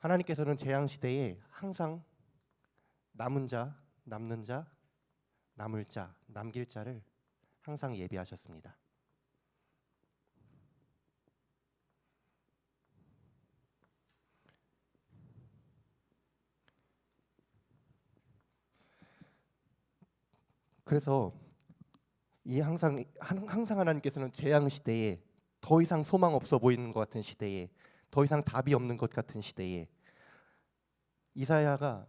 하나님께서는 재앙 시대에 항상 남은 자, 남는 자, 남을 자, 남길 자를 항상 예비하셨습니다. 그래서 이 항상 하나님께서는 재앙 시대에 더 이상 소망 없어 보이는 것 같은 시대에 더 이상 답이 없는 것 같은 시대에 이사야가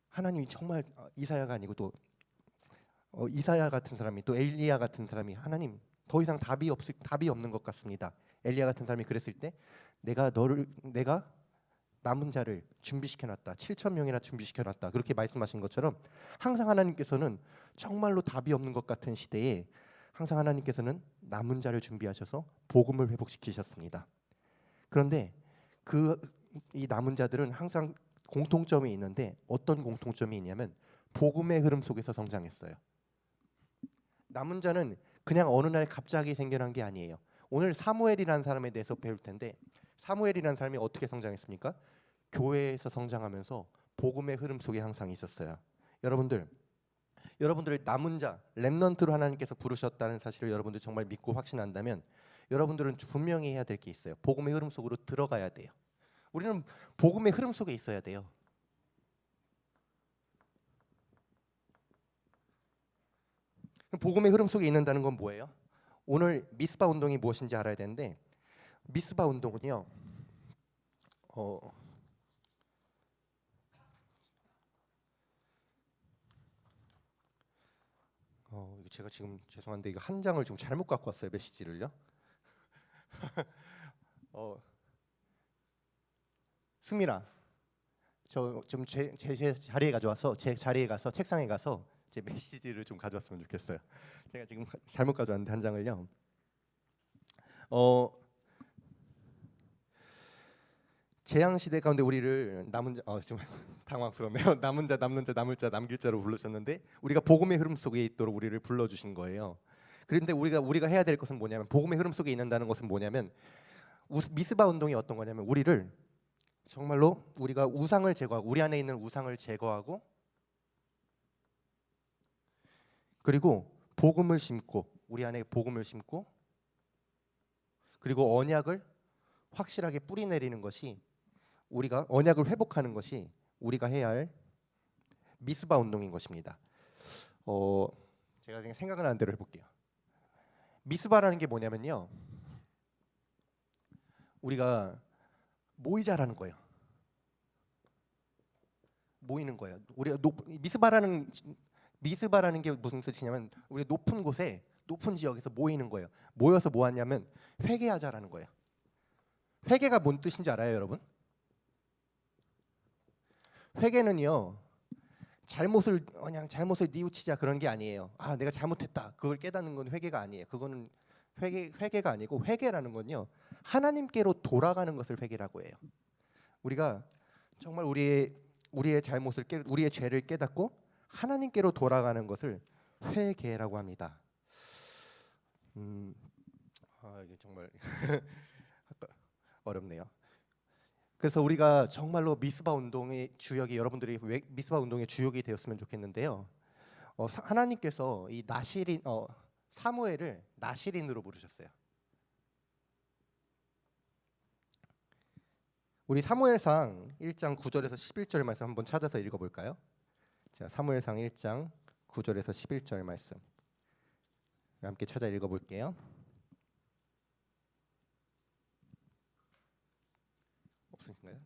하나님이 정말 이사야가 아니고 또 이사야 같은 사람이 또 엘리야 같은 사람이 하나님 더 이상 답이 없는 것 같습니다. 엘리야 같은 사람이 그랬을 때 내가 남은 자를 준비시켜놨다. 7천 명이나 준비시켜놨다. 그렇게 말씀하신 것처럼 항상 하나님께서는 정말로 답이 없는 것 같은 시대에 항상 하나님께서는 남은 자를 준비하셔서 복음을 회복시키셨습니다. 그런데 이 남은 자들은 항상 공통점이 있는데 어떤 공통점이 있냐면 복음의 흐름 속에서 성장했어요. 남은 자는 그냥 어느 날 갑자기 생겨난 게 아니에요. 오늘 사무엘이라는 사람에 대해서 배울 텐데 사무엘이라는 사람이 어떻게 성장했습니까? 교회에서 성장하면서 복음의 흐름 속에 항상 있었어요. 여러분들을 남은 자, 렘넌트로 하나님께서 부르셨다는 사실을 여러분들 정말 믿고 확신한다면 여러분들은 분명히 해야 될 게 있어요. 복음의 흐름 속으로 들어가야 돼요. 우리는 복음의 흐름 속에 있어야 돼요. 복음의 흐름 속에 있는다는 건 뭐예요? 오늘 미스바 운동이 무엇인지 알아야 되는데 미스바 운동은요. 제가 지금 죄송한데 이거 한 장을 좀 잘못 갖고 왔어요. 메시지를요. 승민아, 저 좀 제 자리에 가져와서 제 자리에 가서 책상에 가서 제 메시지를 좀 가져왔으면 좋겠어요. 제가 지금 잘못 가져왔는데 한 장을요. 재앙 시대 가운데 우리를 남은 자, 좀 당황스럽네요. 남은 자, 남는 자, 남을 자, 남길 자로 부르셨는데 우리가 복음의 흐름 속에 있도록 우리를 불러주신 거예요. 그런데 우리가 해야 될 것은 뭐냐면 복음의 흐름 속에 있는다는 것은 뭐냐면 미스바 운동이 어떤 거냐면 우리를 정말로 우리가 우상을 제거하고 우리 안에 있는 우상을 제거하고 그리고 복음을 심고 우리 안에 복음을 심고 그리고 언약을 확실하게 뿌리 내리는 것이 우리가 언약을 회복하는 것이 우리가 해야 할 미스바 운동인 것입니다. 제가 그냥 생각나는 대로 해볼게요. 미스바라는 게 뭐냐면요. 우리가 모이자라는 거예요. 모이는 거예요. 우리가 미스바라는 게 무슨 뜻이냐면 우리가 높은 곳에 높은 지역에서 모이는 거예요. 모여서 뭐 하냐면 회개하자라는 거예요. 회개가 뭔 뜻인지 알아요, 여러분? 회개는요. 잘못을 뉘우치자 그런 게 아니에요. 내가 잘못했다. 그걸 깨닫는 건 회개가 아니에요. 그거는 회개가 아니고 회개라는 건요. 하나님께로 돌아가는 것을 회개라고 해요. 우리가 정말 우리의 우리의 죄를 깨닫고 하나님께로 돌아가는 것을 회개라고 합니다. 이게 정말 어렵네요. 그래서 우리가 정말로 미스바 운동의 주역이 여러분들이 미스바 운동의 주역이 되었으면 좋겠는데요. 하나님께서 이 사무엘을 나실인으로 부르셨어요. 우리 사무엘상 1장 9절에서 11절 말씀 한번 찾아서 읽어볼까요? 자, 사무엘상 1장 9절에서 11절 말씀 함께 찾아 읽어볼게요. 없으신가요?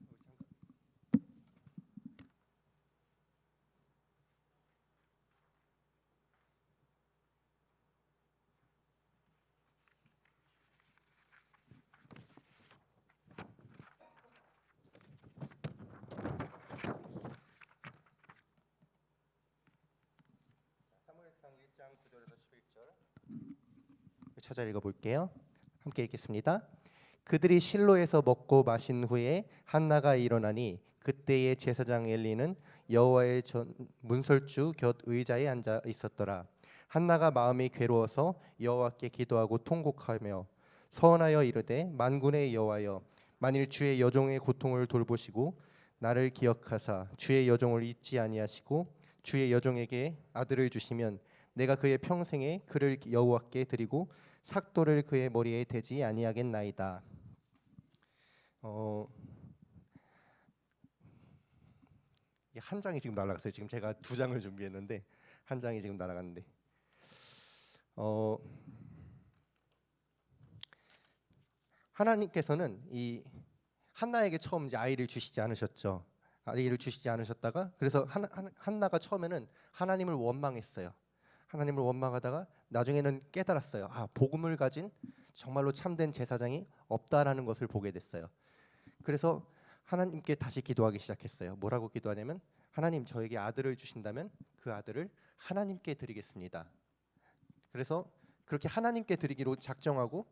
사무엘상 1장 9절에서 11절 찾아 읽어볼게요. 함께 읽겠습니다. 그들이 실로에서 먹고 마신 후에 한나가 일어나니 그때의 제사장 엘리는 여호와의 문설주 곁 의자에 앉아 있었더라. 한나가 마음이 괴로워서 여호와께 기도하고 통곡하며 서원하여 이르되 만군의 여호와여 만일 주의 여종의 고통을 돌보시고 나를 기억하사 주의 여종을 잊지 아니하시고 주의 여종에게 아들을 주시면 내가 그의 평생에 그를 여호와께 드리고 삭도를 그의 머리에 대지 아니하겠나이다. 한 장이 지금 날아갔어요. 지금 제가 두 장을 준비했는데 한 장이 지금 날아갔는데 하나님께서는 이 한나에게 처음 이제 아이를 주시지 않으셨죠. 아이를 주시지 않으셨다가 그래서 한나가 처음에는 하나님을 원망했어요. 하나님을 원망하다가 나중에는 깨달았어요. 복음을 가진 정말로 참된 제사장이 없다라는 것을 보게 됐어요. 그래서 하나님께 다시 기도하기 시작했어요. 뭐라고 기도하냐면 하나님 저에게 아들을 주신다면 그 아들을 하나님께 드리겠습니다. 그래서 그렇게 하나님께 드리기로 작정하고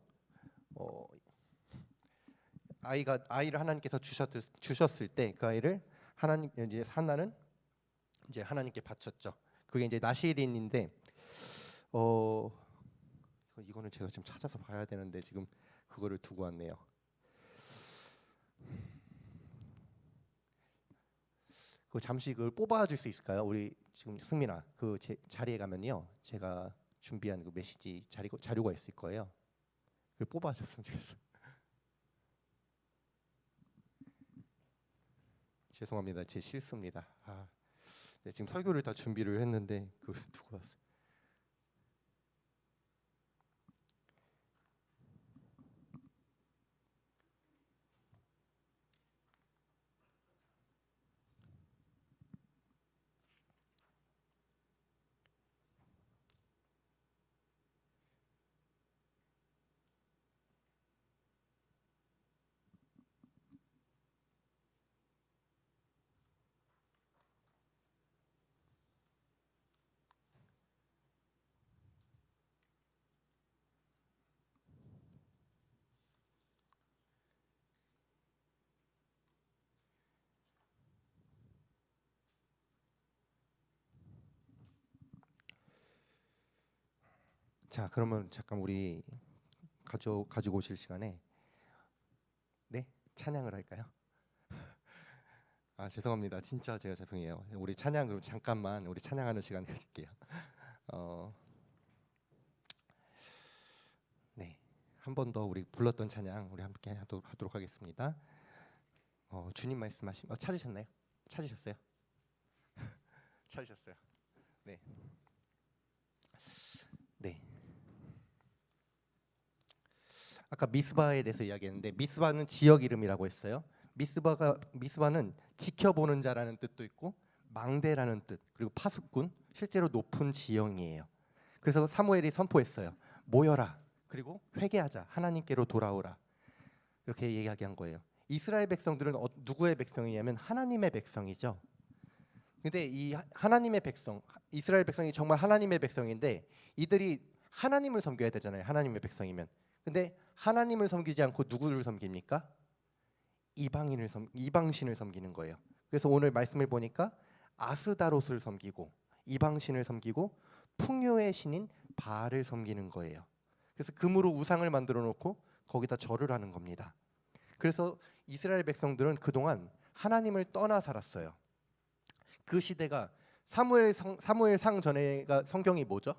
아이를 하나님께서 주셨을 때 그 아이를 하나님 이제 한나는 이제 하나님께 바쳤죠. 그게 이제 나실인인데 이거는 제가 지금 찾아서 봐야 되는데 지금 그거를 두고 왔네요. 그 잠시 그걸 뽑아줄 수 있을까요? 우리 지금 승민아 그 자리에 가면요 제가 준비한 그 메시지 자료가 있을 거예요. 그걸 뽑아줬으면 좋겠어요. 죄송합니다. 제 실수입니다. 네, 지금 설교를 다 준비를 했는데 그걸 두고 왔어요. 자, 그러면 잠깐 우리 가지고 오실 시간에 네 찬양을 할까요? 죄송합니다. 진짜 제가 죄송해요. 우리 찬양 그럼 잠깐만 우리 찬양하는 시간 가질게요. 네, 한 번 더 우리 불렀던 찬양 우리 함께 하도록 하겠습니다. 주님 말씀하신 찾으셨나요? 찾으셨어요? 찾으셨어요? 네. 네. 아까 미스바에 대해서 이야기했는데 미스바는 지역 이름이라고 했어요. 미스바는 지켜보는 자라는 뜻도 있고 망대라는 뜻 그리고 파수꾼 실제로 높은 지형이에요. 그래서 사무엘이 선포했어요. 모여라 그리고 회개하자 하나님께로 돌아오라 이렇게 이야기한 거예요. 이스라엘 백성들은 누구의 백성이냐면 하나님의 백성이죠. 근데 이 하나님의 백성 이스라엘 백성이 정말 하나님의 백성인데 이들이 하나님을 섬겨야 되잖아요. 하나님의 백성이면. 근데 하나님을 섬기지 않고 누구를 섬깁니까? 이방신을 섬기는 거예요. 그래서 오늘 말씀을 보니까 아스다롯을 섬기고 이방신을 섬기고 풍요의 신인 바알을 섬기는 거예요. 그래서 금으로 우상을 만들어 놓고 거기다 절을 하는 겁니다. 그래서 이스라엘 백성들은 그동안 하나님을 떠나 살았어요. 그 시대가 사무엘상 전에가 성경이 뭐죠?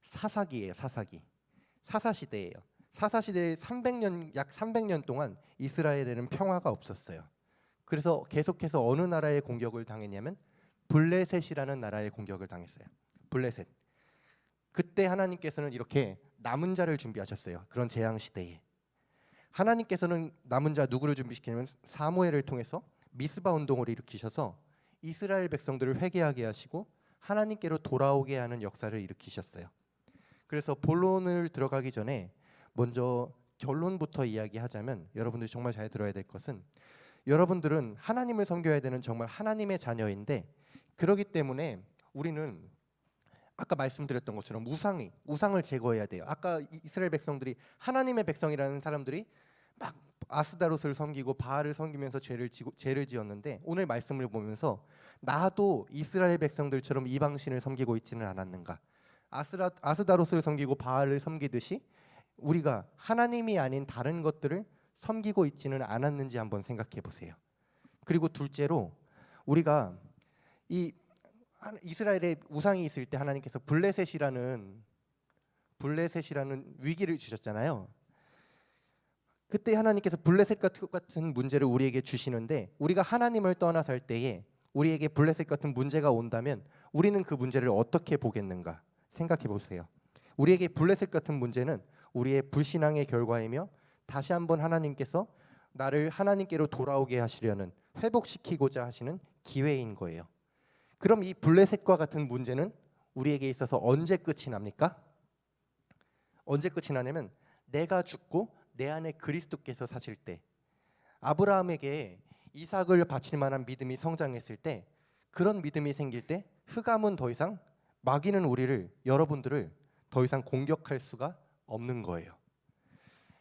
사사기예요. 사사시대예요. 사사시대 300년 약 300년 동안 이스라엘에는 평화가 없었어요. 그래서 계속해서 어느 나라의 공격을 당했냐면 블레셋이라는 나라의 공격을 당했어요. 블레셋. 그때 하나님께서는 이렇게 남은 자를 준비하셨어요. 그런 재앙 시대에 하나님께서는 남은 자 누구를 준비시키냐면 사무엘을 통해서 미스바 운동을 일으키셔서 이스라엘 백성들을 회개하게 하시고 하나님께로 돌아오게 하는 역사를 일으키셨어요. 그래서 본론을 들어가기 전에 먼저 결론부터 이야기하자면 여러분들이 정말 잘 들어야 될 것은 여러분들은 하나님을 섬겨야 되는 정말 하나님의 자녀인데 그렇기 때문에 우리는 아까 말씀드렸던 것처럼 우상을 제거해야 돼요. 아까 이스라엘 백성들이 하나님의 백성이라는 사람들이 막 아스다롯을 섬기고 바알을 섬기면서 죄를 지었는데 오늘 말씀을 보면서 나도 이스라엘 백성들처럼 이방신을 섬기고 있지는 않았는가? 아스다롯을 섬기고 바알을 섬기듯이 우리가 하나님이 아닌 다른 것들을 섬기고 있지는 않았는지 한번 생각해 보세요. 그리고 둘째로 우리가 이 이스라엘에 우상이 있을 때 하나님께서 블레셋이라는 위기를 주셨잖아요. 그때 하나님께서 블레셋 같은 문제를 우리에게 주시는데 우리가 하나님을 떠나 살 때에 우리에게 블레셋 같은 문제가 온다면 우리는 그 문제를 어떻게 보겠는가 생각해 보세요. 우리에게 블레셋 같은 문제는 우리의 불신앙의 결과이며 다시 한번 하나님께서 나를 하나님께로 돌아오게 하시려는 회복시키고자 하시는 기회인 거예요. 그럼 이 블레셋과 같은 문제는 우리에게 있어서 언제 끝이 납니까? 언제 끝이 나냐면 내가 죽고 내 안에 그리스도께서 사실 때, 아브라함에게 이삭을 바칠 만한 믿음이 성장했을 때, 그런 믿음이 생길 때 흑암은 더 이상, 마귀는 여러분들을 더 이상 공격할 수가 없는 거예요.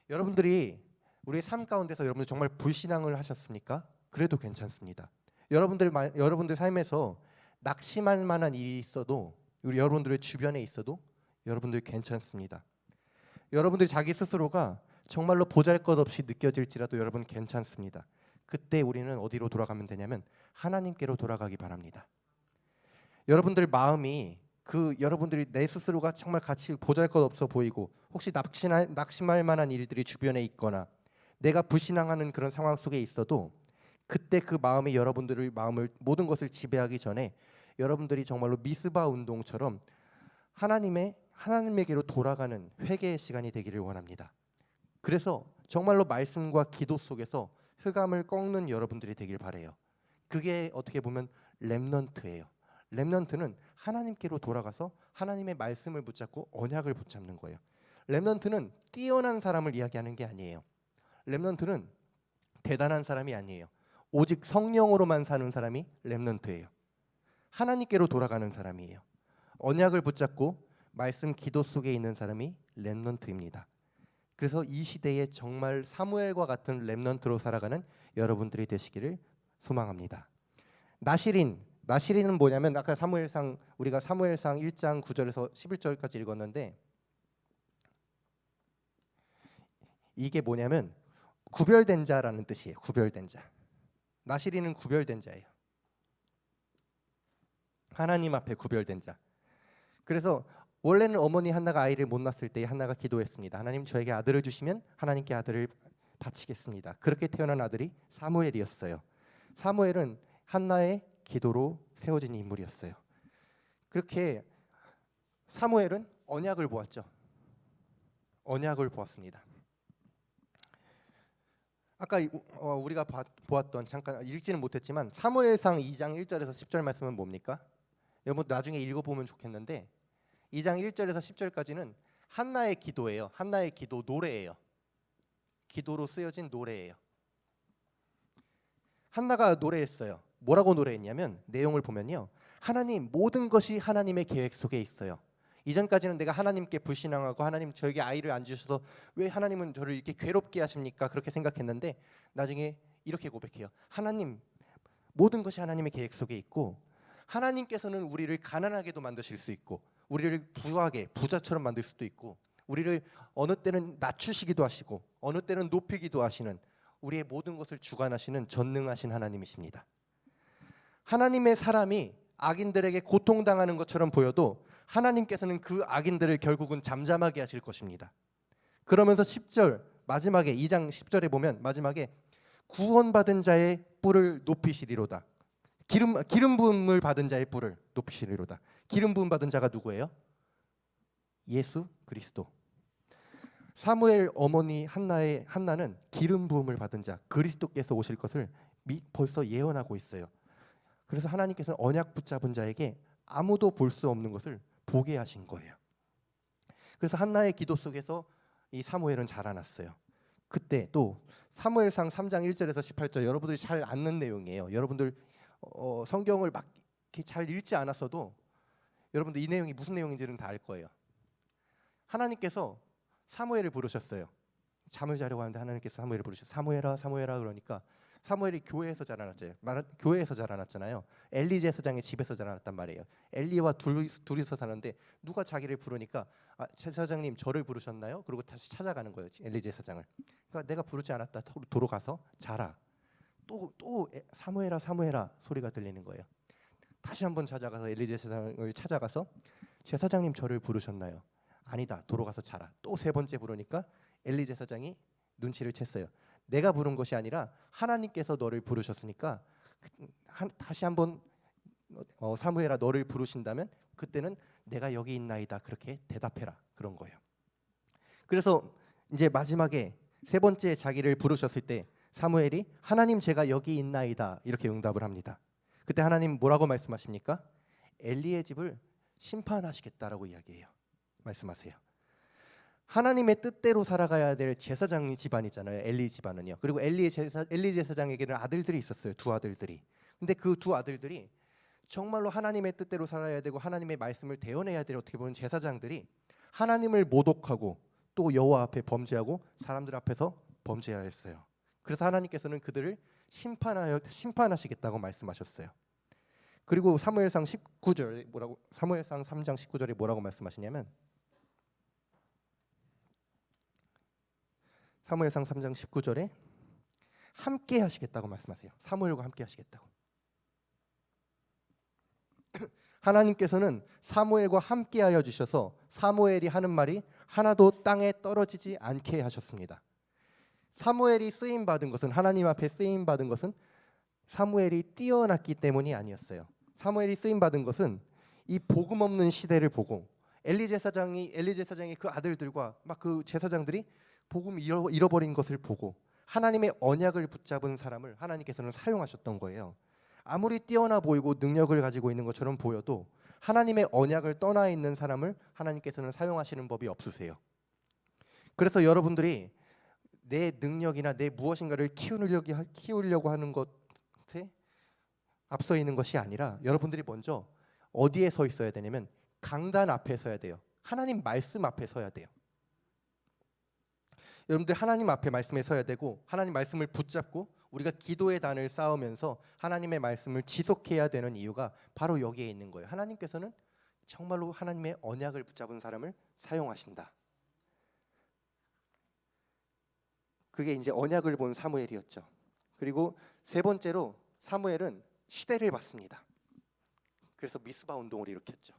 여러분들이 우리의 삶 가운데서 여러분들 정말 불신앙을 하셨습니까? 그래도 괜찮습니다. 여러분들 삶에서 낙심할 만한 일이 있어도, 여러분들의 주변에 있어도 여러분들 괜찮습니다. 여러분들 자기 스스로가 정말로 보잘것없이 느껴질지라도 여러분 괜찮습니다. 그때 우리는 어디로 돌아가면 되냐면 하나님께로 돌아가기 바랍니다. 여러분들 마음이 여러분들이 내 스스로가 정말 같이 보잘것없어 보이고 혹시 낙심할 만한 일들이 주변에 있거나 내가 불신앙하는 그런 상황 속에 있어도 그때 그 마음이 여러분들의 마음을 모든 것을 지배하기 전에 여러분들이 정말로 미스바 운동처럼 하나님에게로 돌아가는 회개의 시간이 되기를 원합니다. 그래서 정말로 말씀과 기도 속에서 흑암을 꺾는 여러분들이 되길 바래요. 그게 어떻게 보면 렘넌트예요. 렘넌트는 하나님께로 돌아가서 하나님의 말씀을 붙잡고 언약을 붙잡는 거예요. 렘넌트는 뛰어난 사람을 이야기하는 게 아니에요. 렘넌트는 대단한 사람이 아니에요. 오직 성령으로만 사는 사람이 렘넌트예요. 하나님께로 돌아가는 사람이에요. 언약을 붙잡고 말씀 기도 속에 있는 사람이 렘넌트입니다. 그래서 이 시대에 정말 사무엘과 같은 렘넌트로 살아가는 여러분들이 되시기를 소망합니다. 나실인은 뭐냐면 아까 우리가 사무엘상 1장 9절에서 11절까지 읽었는데 이게 뭐냐면 구별된 자라는 뜻이에요. 구별된 자. 나실인은 구별된 자예요. 하나님 앞에 구별된 자. 그래서 원래는 어머니 한나가 아이를 못 낳았을 때 한나가 기도했습니다. 하나님 저에게 아들을 주시면 하나님께 아들을 바치겠습니다. 그렇게 태어난 아들이 사무엘이었어요. 사무엘은 한나의 기도로 세워진 인물이었어요. 그렇게 사무엘은 언약을 보았죠. 언약을 보았습니다. 아까 우리가 보았던 잠깐 읽지는 못했지만 사무엘상 2장 1절에서 10절 말씀은 뭡니까? 여러분 나중에 읽어보면 좋겠는데 2장 1절에서 10절까지는 한나의 기도예요. 한나의 기도 노래예요. 기도로 쓰여진 노래예요. 한나가 노래했어요. 뭐라고 노래했냐면 내용을 보면요. 하나님 모든 것이 하나님의 계획 속에 있어요. 이전까지는 내가 하나님께 불신앙하고 하나님 저에게 아이를 안 주셔서 왜 하나님은 저를 이렇게 괴롭게 하십니까? 그렇게 생각했는데 나중에 이렇게 고백해요. 하나님 모든 것이 하나님의 계획 속에 있고 하나님께서는 우리를 가난하게도 만드실 수 있고 우리를 부자처럼 만들 수도 있고 우리를 어느 때는 낮추시기도 하시고 어느 때는 높이기도 하시는 우리의 모든 것을 주관하시는 전능하신 하나님이십니다. 하나님의 사람이 악인들에게 고통당하는 것처럼 보여도 하나님께서는 그 악인들을 결국은 잠잠하게 하실 것입니다. 그러면서 10절 마지막에 2장 10절에 보면 마지막에 구원받은 자의 뿔을 높이시리로다. 기름 부음을 받은 자의 뿔을 높이시리로다. 기름 부음 받은 자가 누구예요? 예수 그리스도. 사무엘 어머니 한나는 기름 부음을 받은 자 그리스도께서 오실 것을 벌써 예언하고 있어요. 그래서 하나님께서는 언약 붙잡은 자에게 아무도 볼 수 없는 것을 보게 하신 거예요. 그래서 한나의 기도 속에서 이 사무엘은 자라났어요. 그때 또 사무엘상 3장 1절에서 18절 여러분들이 잘 아는 내용이에요. 여러분들 성경을 막 잘 읽지 않았어도 여러분들 이 내용이 무슨 내용인지는 다 알 거예요. 하나님께서 사무엘을 부르셨어요. 잠을 자려고 하는데 하나님께서 사무엘을 부르셨어요. 사무엘아 사무엘아 그러니까 사무엘이 교회에서 자라났잖아요. 엘리 제사장의 집에서 자라났단 말이에요. 엘리와 둘이서 사는데 누가 자기를 부르니까 제사장님 저를 부르셨나요? 그리고 다시 찾아가는 거예요. 엘리 제사장을. 그러니까 내가 부르지 않았다. 도로 가서 자라. 또 사무엘아 사무엘아 소리가 들리는 거예요. 다시 한번 찾아가서 엘리 제사장을 찾아가서 제사장님 저를 부르셨나요? 아니다. 도로가서 자라. 또 세 번째 부르니까 엘리 제사장이 눈치를 챘어요. 내가 부른 것이 아니라 하나님께서 너를 부르셨으니까 다시 한번 사무엘아 너를 부르신다면 그때는 내가 여기 있나이다 그렇게 대답해라 그런 거예요. 그래서 이제 마지막에 세 번째 자기를 부르셨을 때 사무엘이 하나님 제가 여기 있나이다 이렇게 응답을 합니다. 그때 하나님 뭐라고 말씀하십니까? 엘리의 집을 심판하시겠다라고 이야기해요. 말씀하세요. 하나님의 뜻대로 살아가야 될 제사장 집안이잖아요. 엘리 집안은요. 그리고 엘리 제사장에게는 아들들이 있었어요. 두 아들들이. 근데 그 두 아들들이 정말로 하나님의 뜻대로 살아야 되고 하나님의 말씀을 대언해야 될 어떻게 보면 제사장들이 하나님을 모독하고 또 여호와 앞에 범죄하고 사람들 앞에서 범죄하였어요. 그래서 하나님께서는 그들을 심판하시겠다고 말씀하셨어요. 그리고 사무엘상 19절 사무엘상 3장 19절에 뭐라고 말씀하시냐면 사무엘상 3장 19절에 함께 하시겠다고 말씀하세요. 사무엘과 함께 하시겠다고. 하나님께서는 사무엘과 함께하여 주셔서 사무엘이 하는 말이 하나도 땅에 떨어지지 않게 하셨습니다. 사무엘이 쓰임 받은 것은 하나님 앞에 쓰임 받은 것은 사무엘이 뛰어났기 때문이 아니었어요. 사무엘이 쓰임 받은 것은 이 복음 없는 시대를 보고 엘리 제사장이 그 아들들과 막 그 제사장들이 복음 잃어버린 것을 보고 하나님의 언약을 붙잡은 사람을 하나님께서는 사용하셨던 거예요. 아무리 뛰어나 보이고 능력을 가지고 있는 것처럼 보여도 하나님의 언약을 떠나 있는 사람을 하나님께서는 사용하시는 법이 없으세요. 그래서 여러분들이 내 능력이나 내 무엇인가를 키우려고 하는 것에 앞서 있는 것이 아니라 여러분들이 먼저 어디에 서 있어야 되냐면 강단 앞에 서야 돼요. 하나님 말씀 앞에 서야 돼요. 여러분들 하나님 앞에 말씀에 서야 되고 하나님 말씀을 붙잡고 우리가 기도의 단을 쌓으면서 하나님의 말씀을 지속해야 되는 이유가 바로 여기에 있는 거예요. 하나님께서는 정말로 하나님의 언약을 붙잡은 사람을 사용하신다. 그게 이제 언약을 본 사무엘이었죠. 그리고 세 번째로 사무엘은 시대를 봤습니다. 그래서 미스바 운동을 일으켰죠.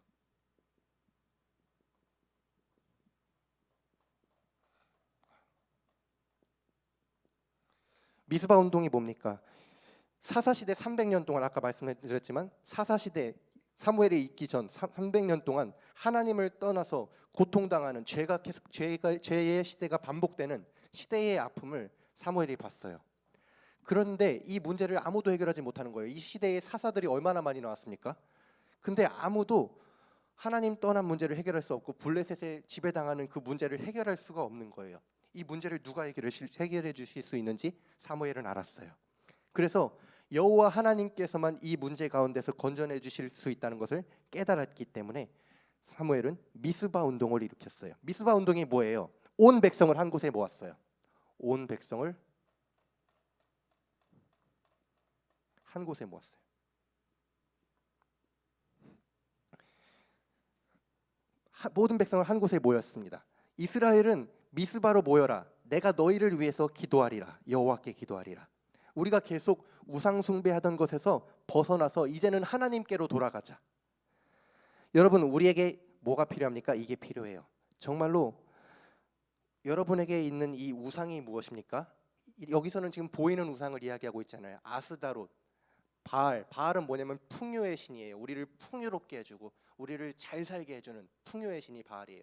미스바 운동이 뭡니까? 사사시대 300년 동안 아까 말씀드렸지만 사사시대 사무엘이 있기 전 300년 동안 하나님을 떠나서 고통당하는 죄의 시대가 반복되는 시대의 아픔을 사무엘이 봤어요. 그런데 이 문제를 아무도 해결하지 못하는 거예요. 이 시대의 사사들이 얼마나 많이 나왔습니까? 근데 아무도 하나님 떠난 문제를 해결할 수 없고 블레셋에 지배당하는 그 문제를 해결할 수가 없는 거예요. 이 문제를 누가 해결해 주실 수 있는지 사무엘은 알았어요. 그래서 여호와 하나님께서만 이 문제 가운데서 건져내 주실 수 있다는 것을 깨달았기 때문에 사무엘은 미스바 운동을 일으켰어요. 미스바 운동이 뭐예요? 온 백성을 한 곳에 모았어요. 온 백성을 한 곳에 모았어요. 모든 백성을 한 곳에 모였습니다. 이스라엘은 미스바로 모여라. 내가 너희를 위해서 기도하리라. 여호와께 기도하리라. 우리가 계속 우상 숭배하던 것에서 벗어나서 이제는 하나님께로 돌아가자. 여러분, 우리에게 뭐가 필요합니까? 이게 필요해요. 정말로 여러분에게 있는 이 우상이 무엇입니까? 여기서는 지금 보이는 우상을 이야기하고 있잖아요. 아스다롯, 바알은 뭐냐면 풍요의 신이에요. 우리를 풍요롭게 해주고 우리를 잘 살게 해주는 풍요의 신이 바알이에요.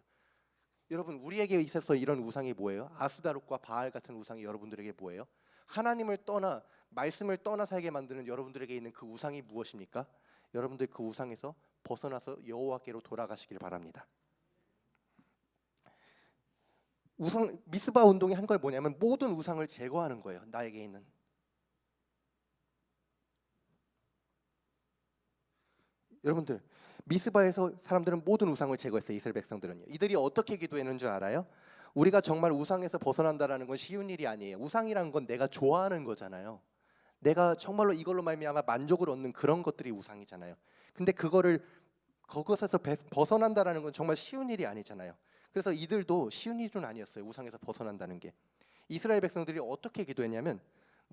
여러분, 우리에게 있어서 이런 우상이 뭐예요? 아스다롯과 바알 같은 우상이 여러분들에게 뭐예요? 하나님을 떠나 말씀을 떠나 살게 만드는 여러분들에게 있는 그 우상이 무엇입니까? 여러분들 그 우상에서 벗어나서 여호와께로 돌아가시길 바랍니다. 미스바 운동이 한 걸 뭐냐면 모든 우상을 제거하는 거예요. 나에게 있는. 여러분들, 미스바에서 사람들은 모든 우상을 제거했어요. 이스라엘 백성들은요. 이들이 어떻게 기도했는 줄 알아요? 우리가 정말 우상에서 벗어난다라는 건 쉬운 일이 아니에요. 우상이란 건 내가 좋아하는 거잖아요. 내가 정말로 이걸로 말미암아 만족을 얻는 그런 것들이 우상이잖아요. 근데 그것에서 벗어난다라는 건 정말 쉬운 일이 아니잖아요. 그래서 이들도 쉬운 일은 아니었어요. 우상에서 벗어난다는 게. 이스라엘 백성들이 어떻게 기도했냐면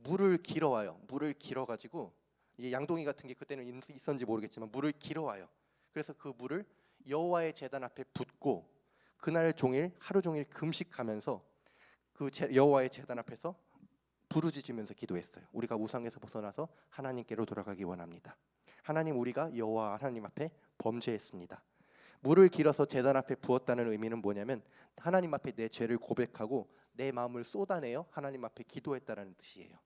물을 길어와요. 물을 길어가지고 이제 양동이 같은 게 그때는 있었는지 모르겠지만 물을 길어와요. 그래서 그 물을 여호와의 제단 앞에 붓고 그날 종일 하루 종일 금식하면서 그 여호와의 제단 앞에서 부르짖으면서 기도했어요. 우리가 우상에서 벗어나서 하나님께로 돌아가기 원합니다. 하나님, 우리가 여호와 하나님 앞에 범죄했습니다. 물을 길어서 제단 앞에 부었다는 의미는 뭐냐면 하나님 앞에 내 죄를 고백하고 내 마음을 쏟아내어 하나님 앞에 기도했다라는 뜻이에요.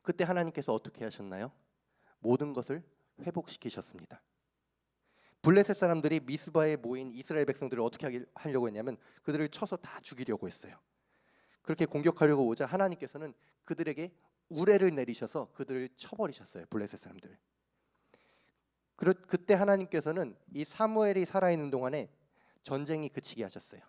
그때 하나님께서 어떻게 하셨나요? 모든 것을 회복시키셨습니다. 블레셋 사람들이 미스바에 모인 이스라엘 백성들을 어떻게 하려고 했냐면 그들을 쳐서 다 죽이려고 했어요. 그렇게 공격하려고 오자 하나님께서는 그들에게 우레를 내리셔서 그들을 쳐버리셨어요. 블레셋 사람들. 그때 하나님께서는 이 사무엘이 살아있는 동안에 전쟁이 그치게 하셨어요.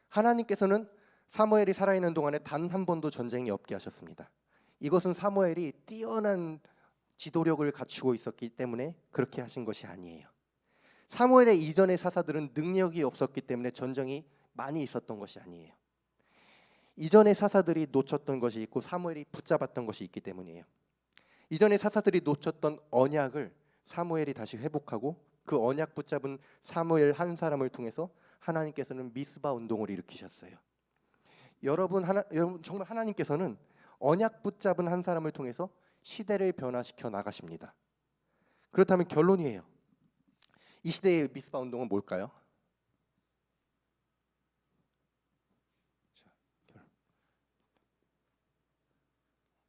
하나님께서는 사무엘이 살아있는 동안에 단 한 번도 전쟁이 없게 하셨습니다. 이것은 사무엘이 뛰어난 지도력을 갖추고 있었기 때문에 그렇게 하신 것이 아니에요. 사무엘의 이전의 사사들은 능력이 없었기 때문에 전쟁이 많이 있었던 것이 아니에요. 이전의 사사들이 놓쳤던 것이 있고 사무엘이 붙잡았던 것이 있기 때문이에요. 이전의 사사들이 놓쳤던 언약을 사무엘이 다시 회복하고 그 언약 붙잡은 사무엘 한 사람을 통해서 하나님께서는 미스바 운동을 일으키셨어요. 여러분 정말 하나님께서는 언약 붙잡은 한 사람을 통해서 시대를 변화시켜 나가십니다. 그렇다면 결론이에요. 이 시대의 미스바 운동은 뭘까요?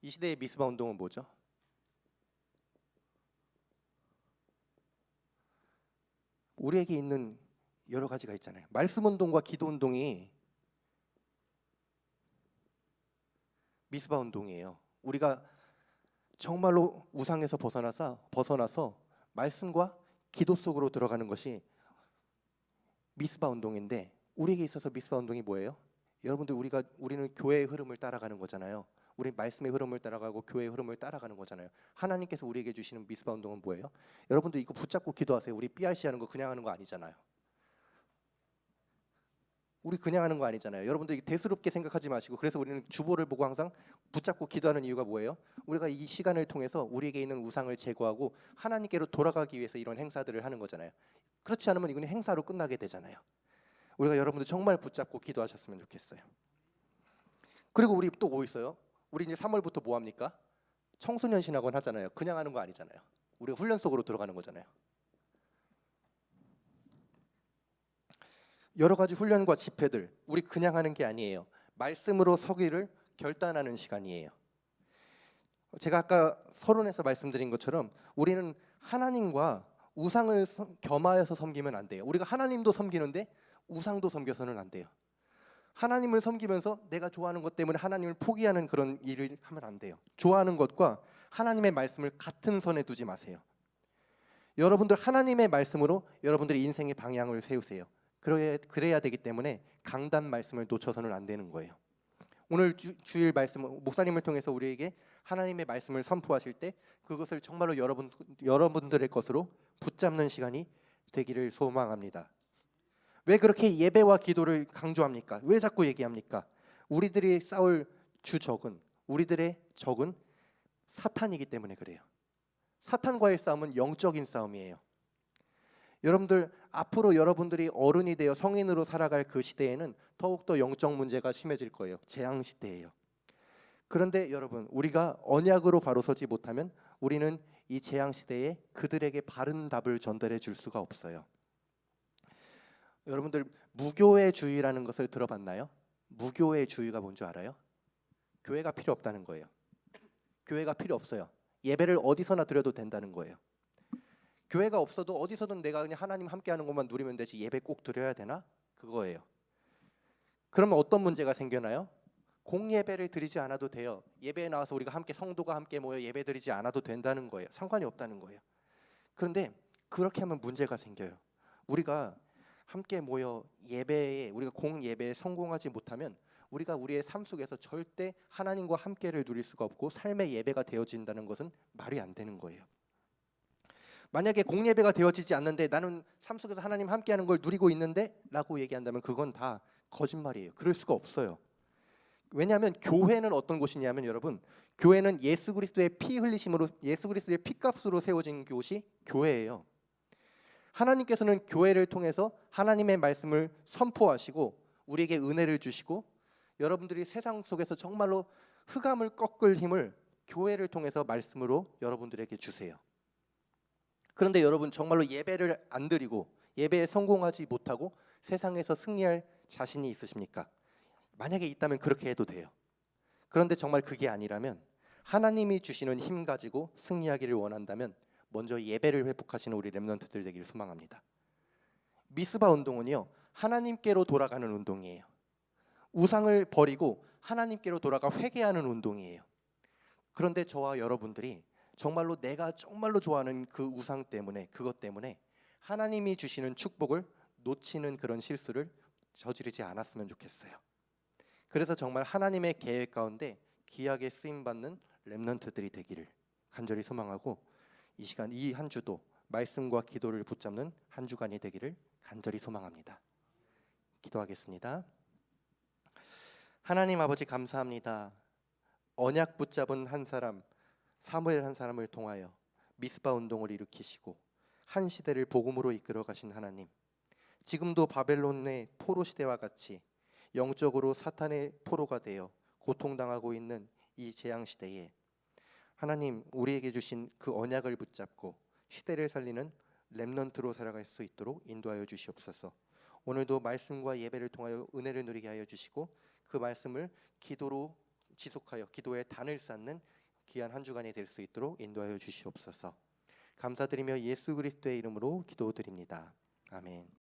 이 시대의 미스바 운동은 뭐죠? 우리에게 있는 여러 가지가 있잖아요. 말씀 운동과 기도 운동이 미스바 운동이에요. 우리가 정말로 우상에서 벗어나서 말씀과 기도 속으로 들어가는 것이 미스바 운동인데 우리에게 있어서 미스바 운동이 뭐예요? 여러분들 우리는 교회의 흐름을 따라가는 거잖아요. 우리 말씀의 흐름을 따라가고 교회의 흐름을 따라가는 거잖아요. 하나님께서 우리에게 주시는 미스바 운동은 뭐예요? 여러분들 이거 붙잡고 기도하세요. 우리 BRC 하는 거 그냥 하는 거 아니잖아요. 우리 그냥 하는 거 아니잖아요. 여러분들 대수롭게 생각하지 마시고 그래서 우리는 주보를 보고 항상 붙잡고 기도하는 이유가 뭐예요? 우리가 이 시간을 통해서 우리에게 있는 우상을 제거하고 하나님께로 돌아가기 위해서 이런 행사들을 하는 거잖아요. 그렇지 않으면 이건 행사로 끝나게 되잖아요. 우리가 여러분들 정말 붙잡고 기도하셨으면 좋겠어요. 그리고 우리 또 뭐 있어요? 우리 이제 3월부터 뭐 합니까? 청소년 신학원 하잖아요. 그냥 하는 거 아니잖아요. 우리가 훈련 속으로 들어가는 거잖아요. 여러 가지 훈련과 집회들 우리 그냥 하는 게 아니에요. 말씀으로 서기를 결단하는 시간이에요. 제가 아까 서론에서 말씀드린 것처럼 우리는 하나님과 우상을 겸하여서 섬기면 안 돼요. 우리가 하나님도 섬기는데 우상도 섬겨서는 안 돼요. 하나님을 섬기면서 내가 좋아하는 것 때문에 하나님을 포기하는 그런 일을 하면 안 돼요. 좋아하는 것과 하나님의 말씀을 같은 선에 두지 마세요. 여러분들 하나님의 말씀으로 여러분들의 인생의 방향을 세우세요. 그래야 되기 때문에 강단 말씀을 놓쳐서는 안 되는 거예요. 오늘 주일 말씀 목사님을 통해서 우리에게 하나님의 말씀을 선포하실 때 그것을 정말로 여러분들의 것으로 붙잡는 시간이 되기를 소망합니다. 왜 그렇게 예배와 기도를 강조합니까? 왜 자꾸 얘기합니까? 우리들이 싸울 우리들의 적은 사탄이기 때문에 그래요. 사탄과의 싸움은 영적인 싸움이에요. 여러분들 앞으로 여러분들이 어른이 되어 성인으로 살아갈 그 시대에는 더욱더 영적 문제가 심해질 거예요. 재앙 시대예요. 그런데 여러분 우리가 언약으로 바로 서지 못하면 우리는 이 재앙 시대에 그들에게 바른 답을 전달해 줄 수가 없어요. 여러분들 무교회주의라는 것을 들어봤나요? 무교회주의가 뭔지 알아요? 교회가 필요 없다는 거예요. 교회가 필요 없어요. 예배를 어디서나 드려도 된다는 거예요. 교회가 없어도 어디서든 내가 그냥 하나님 함께하는 것만 누리면 되지 예배 꼭 드려야 되나? 그거예요. 그러면 어떤 문제가 생겨나요? 공예배를 드리지 않아도 돼요. 예배에 나와서 우리가 함께 성도가 함께 모여 예배 드리지 않아도 된다는 거예요. 상관이 없다는 거예요. 그런데 그렇게 하면 문제가 생겨요. 우리가 함께 모여 예배에 우리가 공예배에 성공하지 못하면 우리가 우리의 삶 속에서 절대 하나님과 함께를 누릴 수가 없고 삶의 예배가 되어진다는 것은 말이 안 되는 거예요. 만약에 공예배가 되어지지 않는데 나는 삶 속에서 하나님 함께하는 걸 누리고 있는데 라고 얘기한다면 그건 다 거짓말이에요. 그럴 수가 없어요. 왜냐하면 교회는 어떤 곳이냐면 여러분, 교회는 예수 그리스도의 피 흘리심으로, 예수 그리스도의 피값으로 세워진 곳이 교회예요. 하나님께서는 교회를 통해서 하나님의 말씀을 선포하시고 우리에게 은혜를 주시고 여러분들이 세상 속에서 정말로 흑암을 꺾을 힘을 교회를 통해서 말씀으로 여러분들에게 주세요. 그런데 여러분 정말로 예배를 안 드리고 예배에 성공하지 못하고 세상에서 승리할 자신이 있으십니까? 만약에 있다면 그렇게 해도 돼요. 그런데 정말 그게 아니라면 하나님이 주시는 힘 가지고 승리하기를 원한다면 먼저 예배를 회복하시는 우리 렘넌트들 되기를 소망합니다. 미스바 운동은요, 하나님께로 돌아가는 운동이에요. 우상을 버리고 하나님께로 돌아가 회개하는 운동이에요. 그런데 저와 여러분들이 정말로 내가 정말로 좋아하는 그 우상 때문에, 그것 때문에 하나님이 주시는 축복을 놓치는 그런 실수를 저지르지 않았으면 좋겠어요. 그래서 정말 하나님의 계획 가운데 귀하게 쓰임받는 렘넌트들이 되기를 간절히 소망하고, 이 시간 이 한 주도 말씀과 기도를 붙잡는 한 주간이 되기를 간절히 소망합니다. 기도하겠습니다. 하나님 아버지 감사합니다. 언약 붙잡은 한 사람, 사무엘 한 사람을 통하여 미스바 운동을 일으키시고 한 시대를 복음으로 이끌어 가신 하나님, 지금도 바벨론의 포로 시대와 같이 영적으로 사탄의 포로가 되어 고통당하고 있는 이 재앙 시대에 하나님, 우리에게 주신 그 언약을 붙잡고 시대를 살리는 렘넌트로 살아갈 수 있도록 인도하여 주시옵소서. 오늘도 말씀과 예배를 통하여 은혜를 누리게 하여 주시고 그 말씀을 기도로 지속하여 기도의 단을 쌓는 귀한 한 주간이 될 수 있도록 인도하여 주시옵소서. 감사드리며 예수 그리스도의 이름으로 기도드립니다. 아멘.